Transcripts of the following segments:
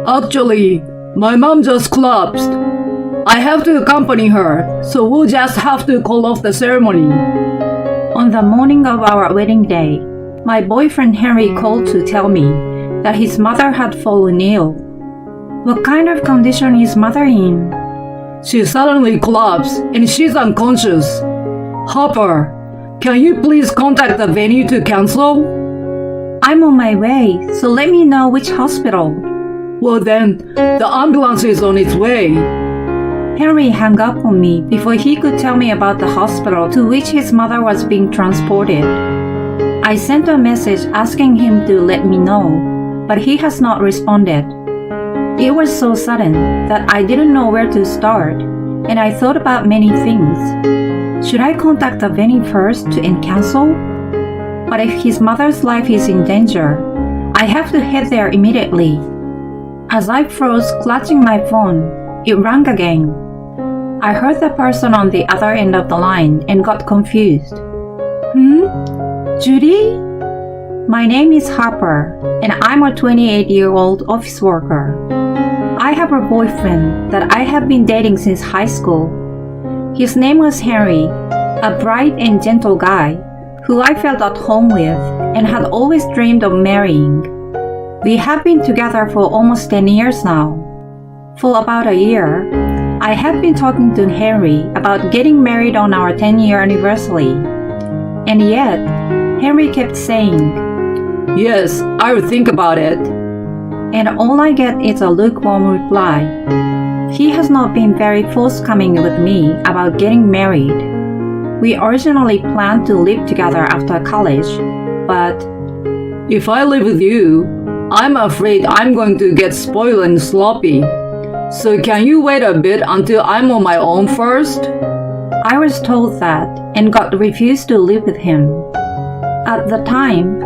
Actually, my mom just collapsed. I have to accompany her, so we'll just have to call off the ceremony. On the morning of our wedding day, my boyfriend Henry called to tell me that his mother had fallen ill. What kind of condition is mother in? She suddenly collapsed and she's unconscious. Harper, can you please contact the venue to cancel? I'm on my way, so let me know which hospital. Well then, the ambulance is on its way. Henry hung up on me before he could tell me about the hospital to which his mother was being transported. I sent a message asking him to let me know, but he has not responded. It was so sudden that I didn't know where to start, and I thought about many things. Should I contact the venue first and cancel? But if his mother's life is in danger, I have to head there immediately. As I froze clutching my phone, it rang again. I heard the person on the other end of the line and got confused. Judy? My name is Harper, and I'm a 28-year-old office worker. I have a boyfriend that I have been dating since high school. His name was Henry, a bright and gentle guy who I felt at home with and had always dreamed of marrying. We have been together for almost 10 years now. For about a year, I have been talking to Henry about getting married on our 10-year anniversary. And yet, Henry kept saying, "Yes, I will think about it." And all I get is a lukewarm reply. He has not been very forthcoming with me about getting married. We originally planned to live together after college, but if I live with you, I'm afraid I'm going to get spoiled and sloppy. So can you wait a bit until I'm on my own first? I was told that and got refused to live with him. At the time,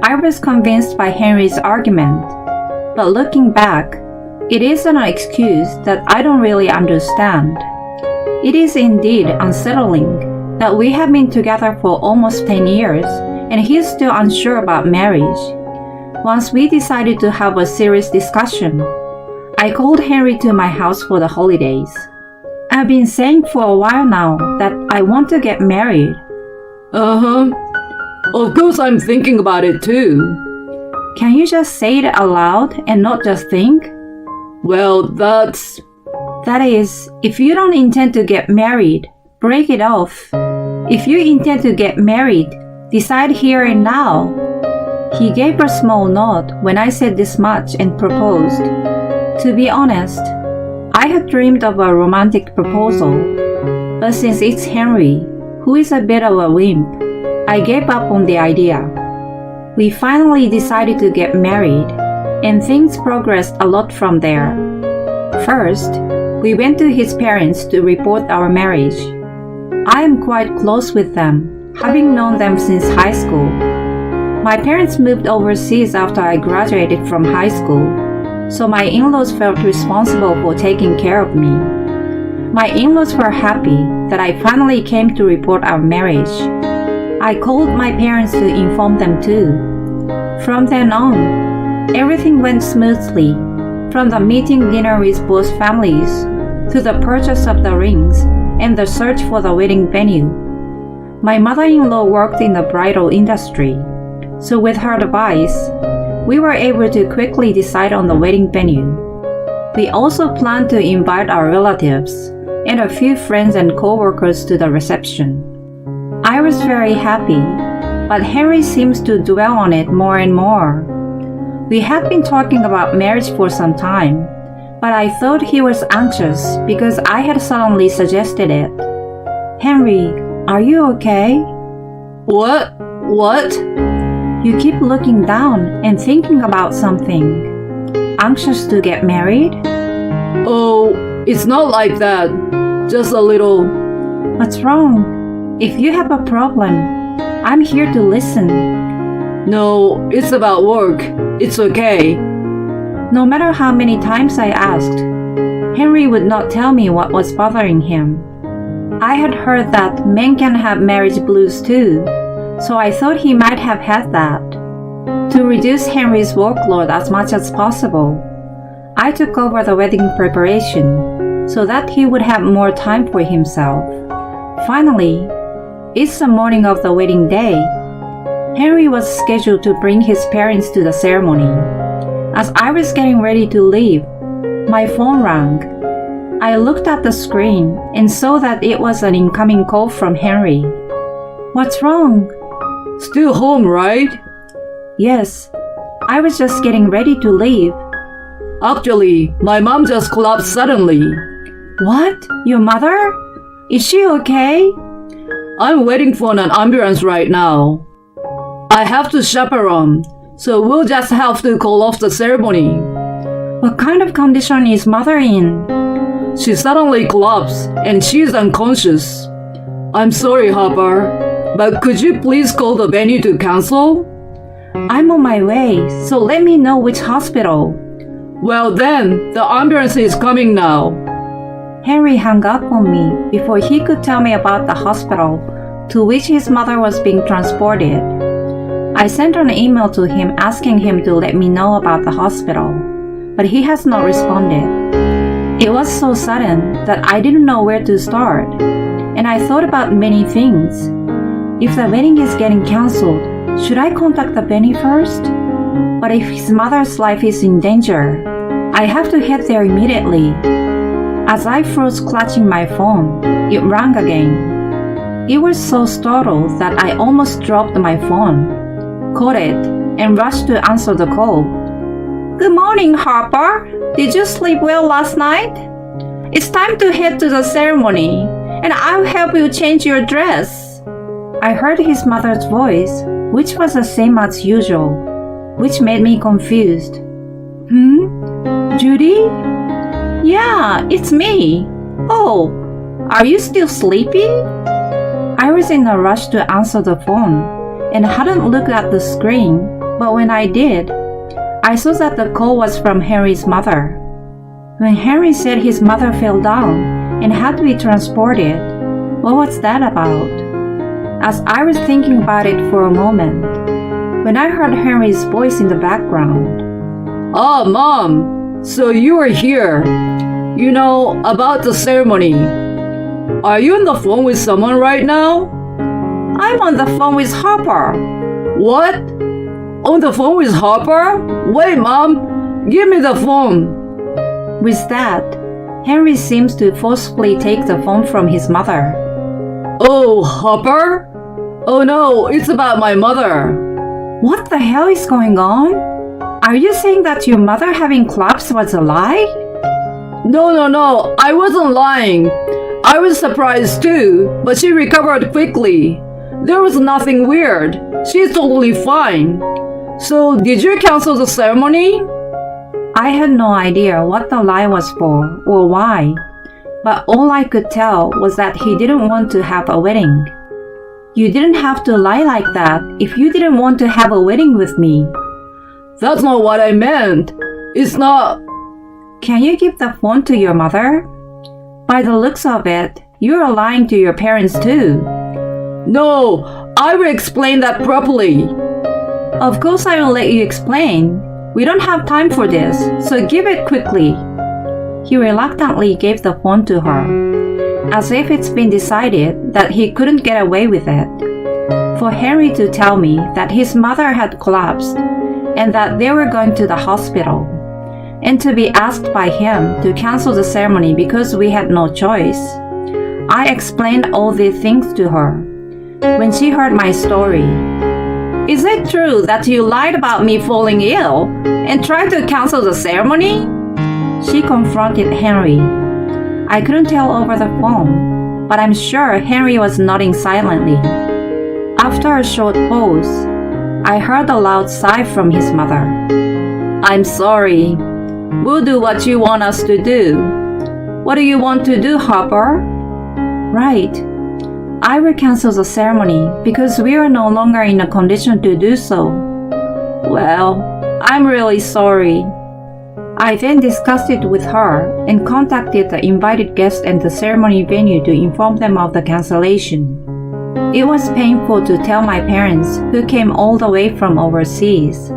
I was convinced by Henry's argument, but looking back, it is an excuse that I don't really understand. It is indeed unsettling that we have been together for almost 10 years and he's still unsure about marriage. Once we decided to have a serious discussion, I called Henry to my house for the holidays. I've been saying for a while now that I want to get married. Of course I'm thinking about it too. Can you just say it aloud and not just think? Well, That is, if you don't intend to get married, break it off. If you intend to get married, decide here and now. He gave a small nod when I said this much and proposed. To be honest, I had dreamed of a romantic proposal, but since it's Henry, who is a bit of a wimp, I gave up on the idea. We finally decided to get married, and things progressed a lot from there. First, we went to his parents to report our marriage. I am quite close with them, having known them since high school. My parents moved overseas after I graduated from high school, so my in-laws felt responsible for taking care of me. My in-laws were happy that I finally came to report our marriage. I called my parents to inform them too. From then on, everything went smoothly, from the meeting dinner with both families to the purchase of the rings and the search for the wedding venue. My mother-in-law worked in the bridal industry, so with her advice, we were able to quickly decide on the wedding venue. We also planned to invite our relatives and a few friends and co-workers to the reception. I was very happy, but Henry seems to dwell on it more and more. We had been talking about marriage for some time, but I thought he was anxious because I had suddenly suggested it. Henry, are you okay? What? You keep looking down and thinking about something. Anxious to get married? Oh, it's not like that. Just a little. What's wrong? If you have a problem, I'm here to listen. No, it's about work. It's okay. No matter how many times I asked, Henry would not tell me what was bothering him. I had heard that men can have marriage blues too, so I thought he might have had that. To reduce Henry's workload as much as possible, I took over the wedding preparation so that he would have more time for himself. Finally, it's the morning of the wedding day. Henry was scheduled to bring his parents to the ceremony. As I was getting ready to leave, my phone rang. I looked at the screen and saw that it was an incoming call from Henry. What's wrong? Still home, right? Yes, I was just getting ready to leave. Actually, my mom just collapsed suddenly. What? Your mother? Is she okay? I'm waiting for an ambulance right now. I have to chaperone, so we'll just have to call off the ceremony. What kind of condition is mother in? She suddenly collapsed and she's unconscious. I'm sorry, Harper, but could you please call the venue to cancel? I'm on my way, so let me know which hospital. Well then, the ambulance is coming now. Henry hung up on me before he could tell me about the hospital to which his mother was being transported. I sent an email to him asking him to let me know about the hospital, but he has not responded. It was so sudden that I didn't know where to start, and I thought about many things. If the wedding is getting cancelled, should I contact the venue first? But if his mother's life is in danger, I have to head there immediately. As I froze clutching my phone, it rang again. It was so startled that I almost dropped my phone, caught it, and rushed to answer the call. Good morning, Harper. Did you sleep well last night? It's time to head to the ceremony, and I'll help you change your dress. I heard his mother's voice, which was the same as usual, which made me confused. Judy? Yeah, it's me. Oh, are you still sleepy? I was in a rush to answer the phone and hadn't looked at the screen, but when I did, I saw that the call was from Henry's mother. When Henry said his mother fell down and had to be transported, what was that about? As I was thinking about it for a moment, when I heard Henry's voice in the background. Oh, Mom, so you are here. You know about the ceremony. Are you on the phone with someone right now? I'm on the phone with Harper. What? On the phone with Harper? Wait, Mom, give me the phone. With that, Henry seems to forcefully take the phone from his mother. Oh, Harper? Oh no, it's about my mother. What the hell is going on? Are you saying that your mother having collapsed was a lie? No, I wasn't lying. I was surprised too, but she recovered quickly. There was nothing weird. She's totally fine. So, did you cancel the ceremony? I had no idea what the lie was for or why, but all I could tell was that he didn't want to have a wedding. You didn't have to lie like that if you didn't want to have a wedding with me. That's not what I meant. It's not... Can you give the phone to your mother? By the looks of it, you're lying to your parents too. No, I will explain that properly. Of course I will let you explain. We don't have time for this, so give it quickly. He reluctantly gave the phone to her, as if it's been decided that he couldn't get away with it. For Henry to tell me that his mother had collapsed and that they were going to the hospital, and to be asked by him to cancel the ceremony because we had no choice. I explained all these things to her. When she heard my story, is it true that you lied about me falling ill and tried to cancel the ceremony? She confronted Henry. I couldn't tell over the phone, but I'm sure Henry was nodding silently. After a short pause, I heard a loud sigh from his mother. I'm sorry. We'll do what you want us to do. What do you want to do, Harper? Right. I will cancel the ceremony because we are no longer in a condition to do so. Well, I'm really sorry. I then discussed it with her and contacted the invited guests and the ceremony venue to inform them of the cancellation. It was painful to tell my parents, who came all the way from overseas.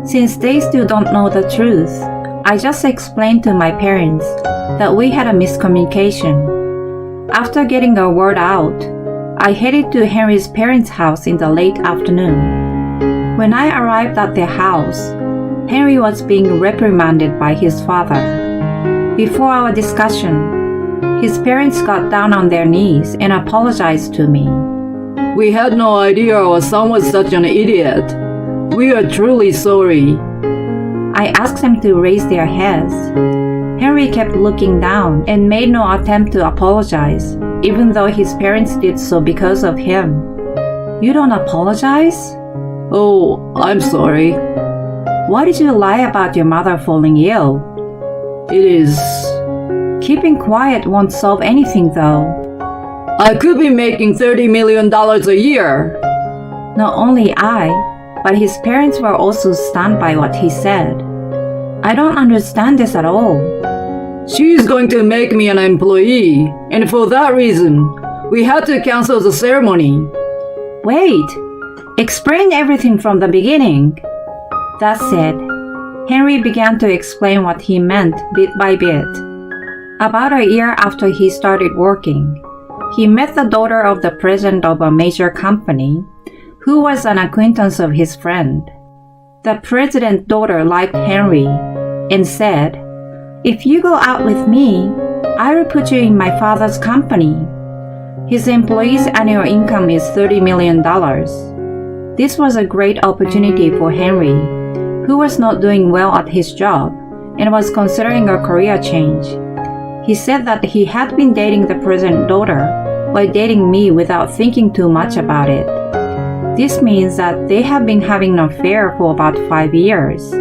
Since they still don't know the truth, I just explained to my parents that we had a miscommunication. After getting a word out, I headed to Henry's parents' house in the late afternoon. When I arrived at their house, Henry was being reprimanded by his father. Before our discussion, his parents got down on their knees and apologized to me. We had no idea our son was such an idiot. We are truly sorry. I asked them to raise their heads. Henry kept looking down and made no attempt to apologize, even though his parents did so because of him. You don't apologize? Oh, I'm sorry. Why did you lie about your mother falling ill? It is... Keeping quiet won't solve anything though. I could be making $30 million a year. Not only I, but his parents were also stunned by what he said. I don't understand this at all. She's going to make me an employee, and for that reason, we had to cancel the ceremony. Wait, explain everything from the beginning. That said, Henry began to explain what he meant bit by bit. About a year after he started working, he met the daughter of the president of a major company, who was an acquaintance of his friend. The president's daughter liked Henry and said, "If you go out with me, I will put you in my father's company. His employees' annual income is $30 million. This was a great opportunity for Henry, who was not doing well at his job and was considering a career change. He said that he had been dating the president's daughter while dating me without thinking too much about it. This means that they have been having an affair for about 5 years.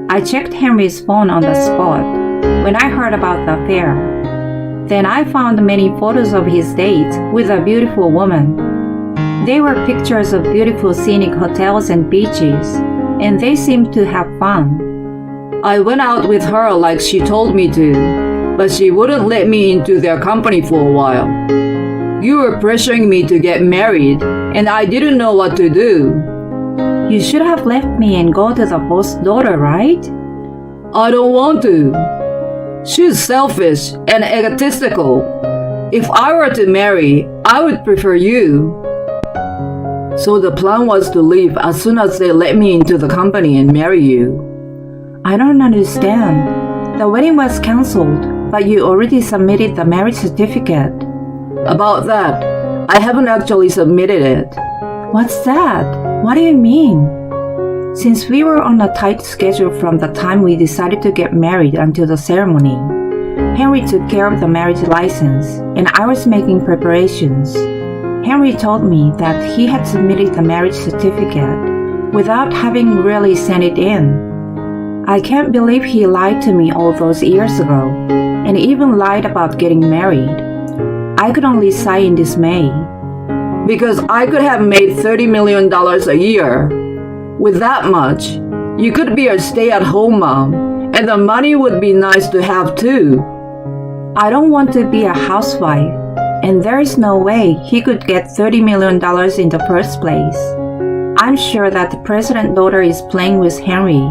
I checked Henry's phone on the spot when I heard about the affair. Then I found many photos of his dates with a beautiful woman. They were pictures of beautiful scenic hotels and beaches, and they seemed to have fun. I went out with her like she told me to, but she wouldn't let me into their company for a while. You were pressuring me to get married, and I didn't know what to do. You should have left me and go to the boss's daughter, right? I don't want to. She's selfish and egotistical. If I were to marry, I would prefer you. So the plan was to leave as soon as they let me into the company and marry you. I don't understand. The wedding was cancelled, but you already submitted the marriage certificate. About that, I haven't actually submitted it. What's that? What do you mean? Since we were on a tight schedule from the time we decided to get married until the ceremony, Henry took care of the marriage license, and I was making preparations. Henry told me that he had submitted the marriage certificate without having really sent it in. I can't believe he lied to me all those years ago, and even lied about getting married. I could only sigh in dismay. Because I could have made $30 million a year. With that much, you could be a stay-at-home mom, and the money would be nice to have too. I don't want to be a housewife, and there is no way he could get $30 million in the first place. I'm sure that the president's daughter is playing with Henry,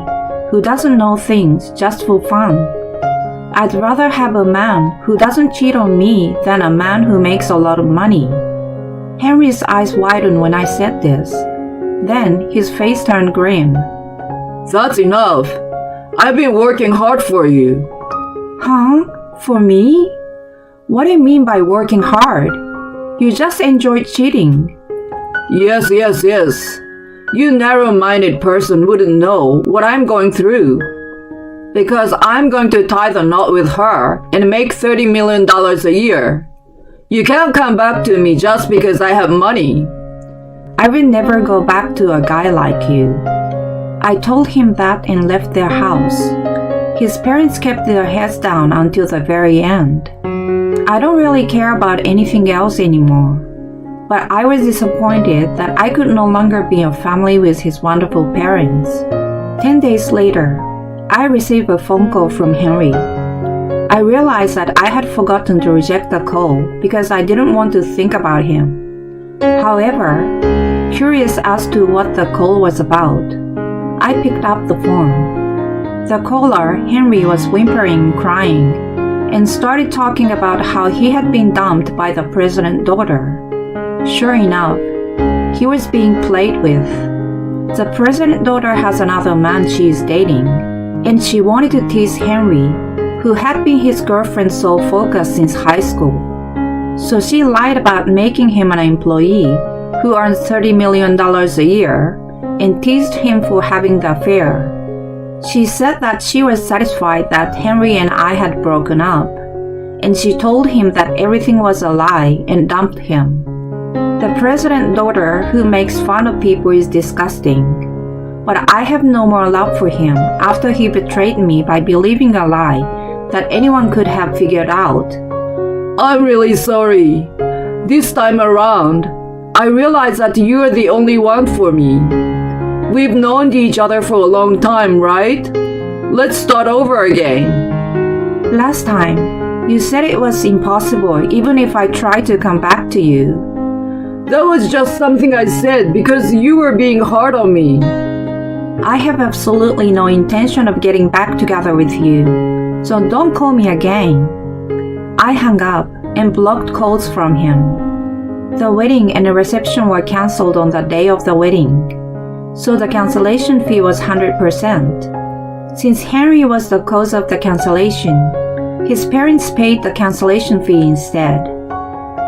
who doesn't know things just for fun. I'd rather have a man who doesn't cheat on me than a man who makes a lot of money. Henry's eyes widened when I said this. Then his face turned grim. That's enough. I've been working hard for you. Huh? For me? What do you mean by working hard? You just enjoyed cheating. Yes. You narrow-minded person wouldn't know what I'm going through. Because I'm going to tie the knot with her and make $30 million a year. You can't come back to me just because I have money. I will never go back to a guy like you. I told him that and left their house. His parents kept their heads down until the very end. I don't really care about anything else anymore. But I was disappointed that I could no longer be a family with his wonderful parents. 10 days later, I received a phone call from Henry. I realized that I had forgotten to reject the call because I didn't want to think about him. However, curious as to what the call was about, I picked up the phone. The caller, Henry, was whimpering and crying, and started talking about how he had been dumped by the president's daughter. Sure enough, he was being played with. The president's daughter has another man she is dating, and she wanted to tease Henry, who had been his girlfriend's sole focus since high school. So she lied about making him an employee who earns $30 million a year and teased him for having the affair. She said that she was satisfied that Henry and I had broken up, and she told him that everything was a lie and dumped him. The president's daughter who makes fun of people is disgusting, but I have no more love for him after he betrayed me by believing a lie that anyone could have figured out. I'm really sorry. This time around, I realize that you're the only one for me. We've known each other for a long time, right? Let's start over again. Last time, you said it was impossible even if I tried to come back to you. That was just something I said because you were being hard on me. I have absolutely no intention of getting back together with you, so don't call me again. I hung up and blocked calls from him. The wedding and the reception were cancelled on the day of the wedding, so the cancellation fee was 100%. Since Henry was the cause of the cancellation, his parents paid the cancellation fee instead.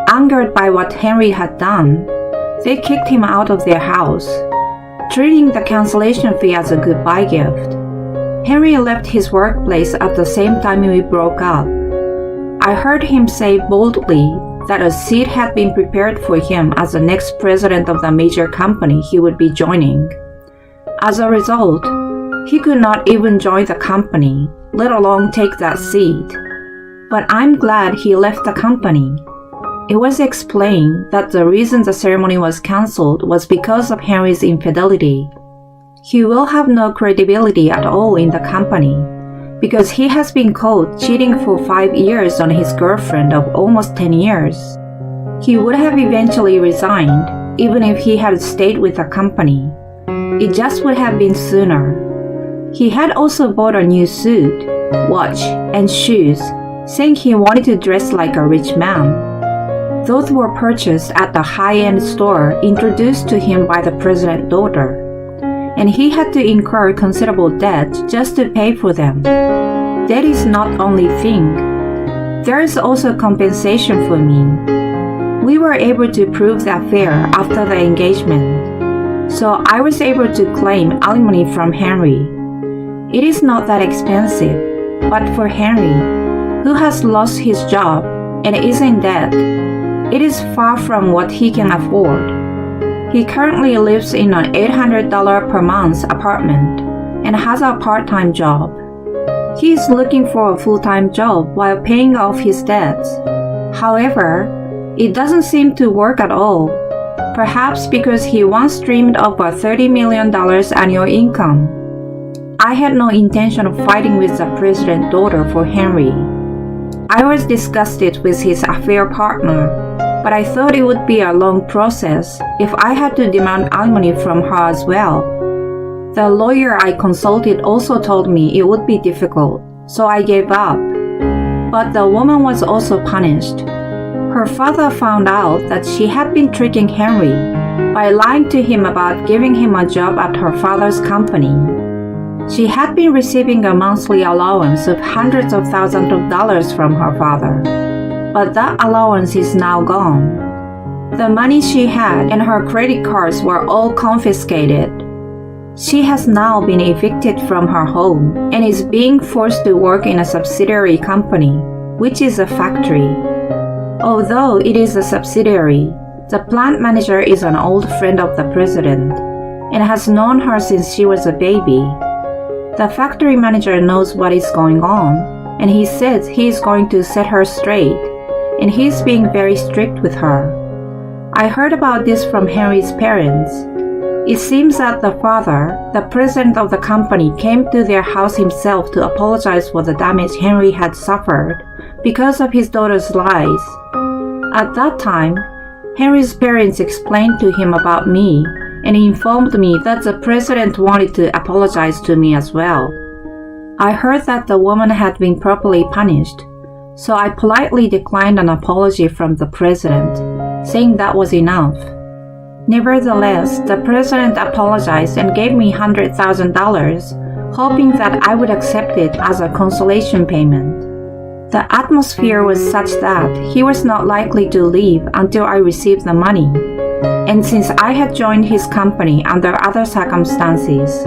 Angered by what Henry had done, they kicked him out of their house, treating the cancellation fee as a goodbye gift. Henry left his workplace at the same time we broke up. I heard him say boldly that a seat had been prepared for him as the next president of the major company he would be joining. As a result, he could not even join the company, let alone take that seat. But I'm glad he left the company. It was explained that the reason the ceremony was cancelled was because of Henry's infidelity. He will have no credibility at all in the company because he has been caught cheating for 5 years on his girlfriend of almost 10 years. He would have eventually resigned even if he had stayed with the company. It just would have been sooner. He had also bought a new suit, watch, and shoes, saying he wanted to dress like a rich man. Those were purchased at the high-end store introduced to him by the president's daughter, and he had to incur considerable debt just to pay for them. That is not only thing. There is also compensation for me. We were able to prove the affair after the engagement, so I was able to claim alimony from Henry. It is not that expensive, but for Henry, who has lost his job and is in debt, it is far from what he can afford. He currently lives in an $800 per month apartment and has a part-time job. He is looking for a full-time job while paying off his debts. However, it doesn't seem to work at all, perhaps because he once dreamed of a $30 million annual income. I had no intention of fighting with the president's daughter for Henry. I was disgusted with his affair partner, but I thought it would be a long process if I had to demand alimony from her as well. The lawyer I consulted also told me it would be difficult, so I gave up. But the woman was also punished. Her father found out that she had been tricking Henry by lying to him about giving him a job at her father's company. She had been receiving a monthly allowance of hundreds of thousands of dollars from her father, but that allowance is now gone. The money she had and her credit cards were all confiscated. She has now been evicted from her home and is being forced to work in a subsidiary company, which is a factory. Although it is a subsidiary, the plant manager is an old friend of the president and has known her since she was a baby. The factory manager knows what is going on, and he says he is going to set her straight, and he is being very strict with her. I heard about this from Henry's parents. It seems that the father, the president of the company, came to their house himself to apologize for the damage Henry had suffered because of his daughter's lies. At that time, Henry's parents explained to him about me and informed me that the president wanted to apologize to me as well. I heard that the woman had been properly punished, so I politely declined an apology from the president, saying that was enough. Nevertheless, the president apologized and gave me $100,000, hoping that I would accept it as a consolation payment. The atmosphere was such that he was not likely to leave until I received the money, and since I had joined his company under other circumstances,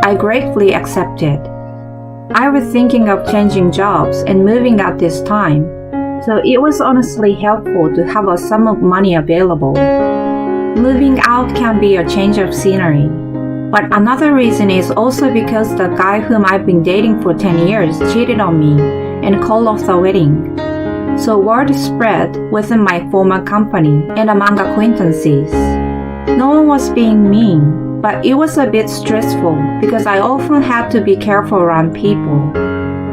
I gratefully accepted. I was thinking of changing jobs and moving at this time, so it was honestly helpful to have a sum of money available. Moving out can be a change of scenery, but another reason is also because the guy whom I've been dating for 10 years cheated on me and called off the wedding. So word spread within my former company and among acquaintances. No one was being mean, but it was a bit stressful because I often had to be careful around people.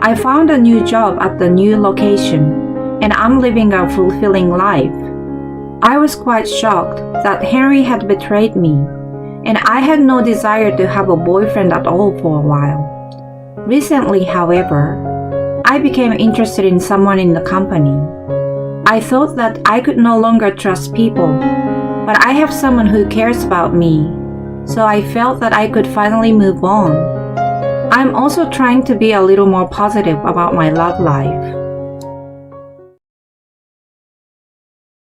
I found a new job at the new location, and I'm living a fulfilling life. I was quite shocked that Henry had betrayed me, and I had no desire to have a boyfriend at all for a while. Recently, however, I became interested in someone in the company. I thought that I could no longer trust people, but I have someone who cares about me, so I felt that I could finally move on. I'm also trying to be a little more positive about my love life.